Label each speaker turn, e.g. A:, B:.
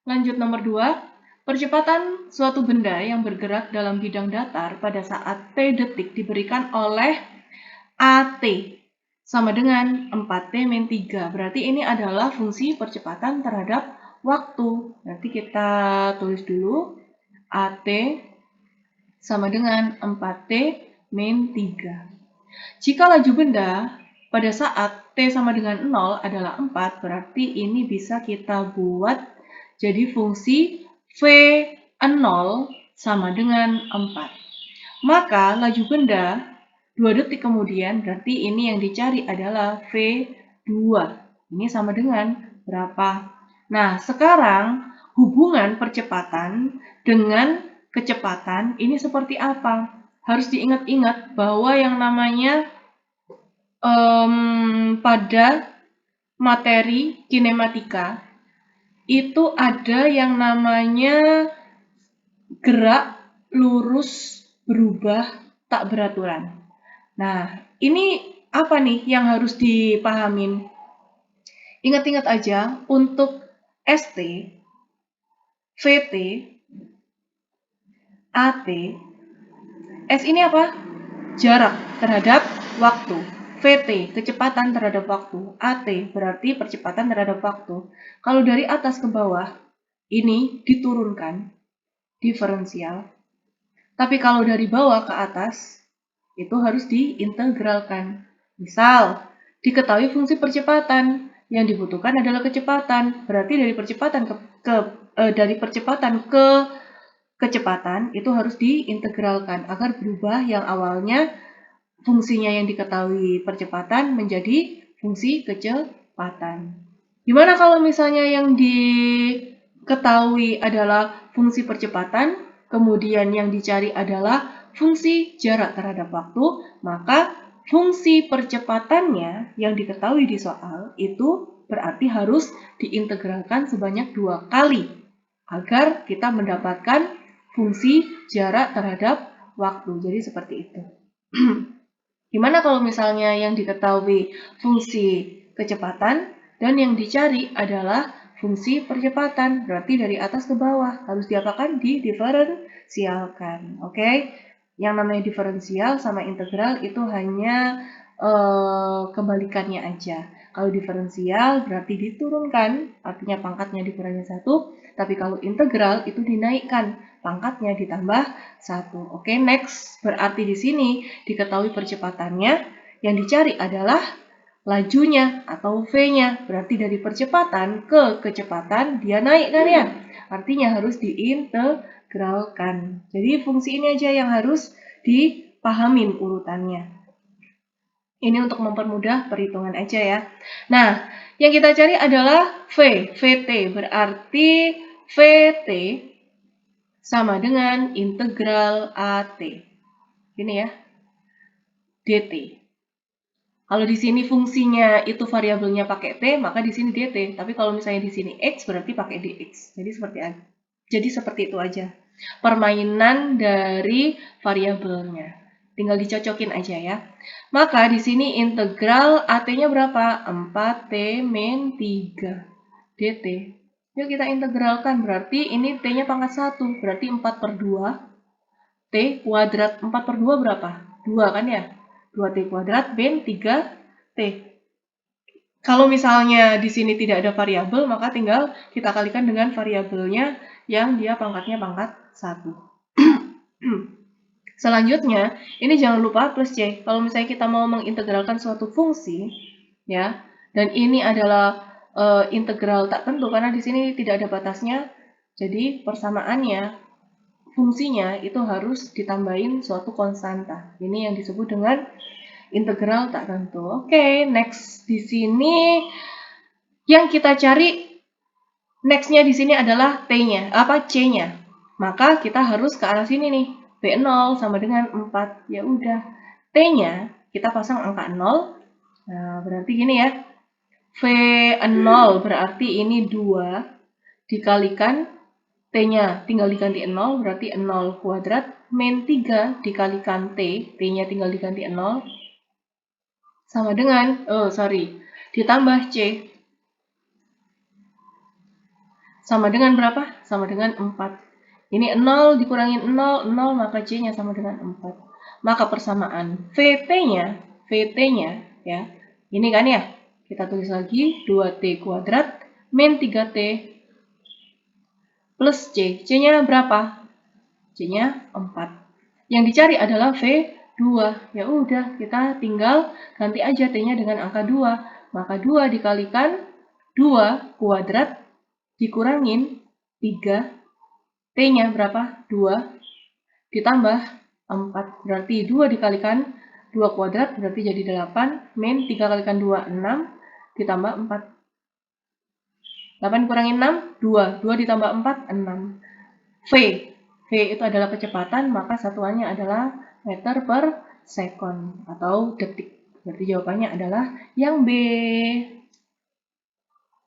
A: Lanjut nomor 2. Percepatan suatu benda yang bergerak dalam bidang datar pada saat T detik diberikan oleh AT sama dengan 4T min 3. Berarti ini adalah fungsi percepatan terhadap waktu. Nanti kita tulis dulu AT sama dengan 4T min 3. Jika laju benda pada saat T sama dengan 0 adalah 4, berarti ini bisa kita buat jadi fungsi V0 sama dengan 4. Maka laju benda 2 detik kemudian, berarti ini yang dicari adalah V2. Ini sama dengan berapa? Nah, sekarang hubungan percepatan dengan kecepatan ini seperti apa? Harus diingat-ingat bahwa yang namanya pada materi kinematika itu ada yang namanya gerak lurus berubah tak beraturan. Nah, ini apa nih yang harus dipahamin? Ingat-ingat aja untuk ST, VT, AT, S ini apa? Jarak terhadap waktu. VT, kecepatan terhadap waktu. AT, berarti percepatan terhadap waktu. Kalau dari atas ke bawah, ini diturunkan, diferensial. Tapi kalau dari bawah ke atas, itu harus diintegralkan. Misal, diketahui fungsi percepatan, yang dibutuhkan adalah kecepatan. Berarti dari percepatan ke kecepatan itu harus diintegralkan agar berubah yang awalnya fungsinya yang diketahui percepatan menjadi fungsi kecepatan. Gimana kalau misalnya yang diketahui adalah fungsi percepatan, kemudian yang dicari adalah fungsi jarak terhadap waktu, maka fungsi percepatannya yang diketahui di soal itu berarti harus diintegralkan sebanyak 2 kali agar kita mendapatkan fungsi jarak terhadap waktu. Jadi seperti itu. Gimana kalau misalnya yang diketahui fungsi kecepatan dan yang dicari adalah fungsi percepatan? Berarti dari atas ke bawah harus diapakan? Didiferensialkan. Oke? Yang namanya diferensial sama integral itu hanya kebalikannya aja. Kalau diferensial berarti diturunkan, artinya pangkatnya dikurangi 1. Tapi kalau integral itu dinaikkan, pangkatnya ditambah 1. Oke, next. Berarti di sini diketahui percepatannya, yang dicari adalah lajunya atau V-nya. Berarti dari percepatan ke kecepatan dia naik kan ya? Artinya harus diintegralkan. Jadi fungsi ini aja yang harus dipahamin urutannya. Ini untuk mempermudah perhitungan aja ya. Nah, yang kita cari adalah VT. Berarti VT sama dengan integral AT. Ini ya, DT. Kalau di sini fungsinya itu variabelnya pakai T, maka di sini DT. Tapi kalau misalnya di sini X, berarti pakai DX. Jadi seperti itu aja. Permainan dari variabelnya. Tinggal dicocokin aja ya. Maka di sini integral AT-nya berapa? 4T min 3 DT. Yuk kita integralkan. Berarti ini T-nya pangkat 1. Berarti 4 per 2. T kuadrat 4 per 2 berapa? 2 kan ya? 2T kuadrat min 3T. Kalau misalnya di sini tidak ada variabel, maka tinggal kita kalikan dengan variabelnya yang dia pangkatnya pangkat 1. Selanjutnya, ini jangan lupa plus C. Kalau misalnya kita mau mengintegralkan suatu fungsi, ya, dan ini adalah integral tak tentu karena di sini tidak ada batasnya. Jadi persamaannya, fungsinya itu harus ditambahin suatu konstanta. Ini yang disebut dengan integral tak tentu. Oke, next di sini yang kita cari next-nya di sini adalah T-nya, C-nya. Maka kita harus ke arah sini nih. V0 sama dengan 4. Ya udah. T-nya kita pasang angka 0. Nah, berarti gini ya. V0 berarti ini 2 dikalikan T-nya tinggal diganti 0, berarti 0 kuadrat min 3 dikalikan T, T-nya tinggal diganti 0 sama dengan ditambah C sama dengan berapa? Sama dengan 4. Ini 0 dikurangin 0, 0 maka C-nya sama dengan 4. Maka persamaan VT-nya ya. Ini kan ya. Kita tulis lagi 2T kuadrat min 3T plus C. C-nya berapa? C-nya 4. Yang dicari adalah V2. Ya udah, kita tinggal ganti aja T-nya dengan angka 2. Maka 2 dikalikan 2 kuadrat dikurangin 3. T-nya berapa? 2 ditambah 4. Berarti 2 dikalikan 2 kuadrat berarti jadi 8. Min 3 kalikan 2, 6. Ditambah 4. 8 kurangin 6, 2. 2 ditambah 4, 6. V. V itu adalah kecepatan, maka satuannya adalah meter per second atau detik. Berarti jawabannya adalah yang B.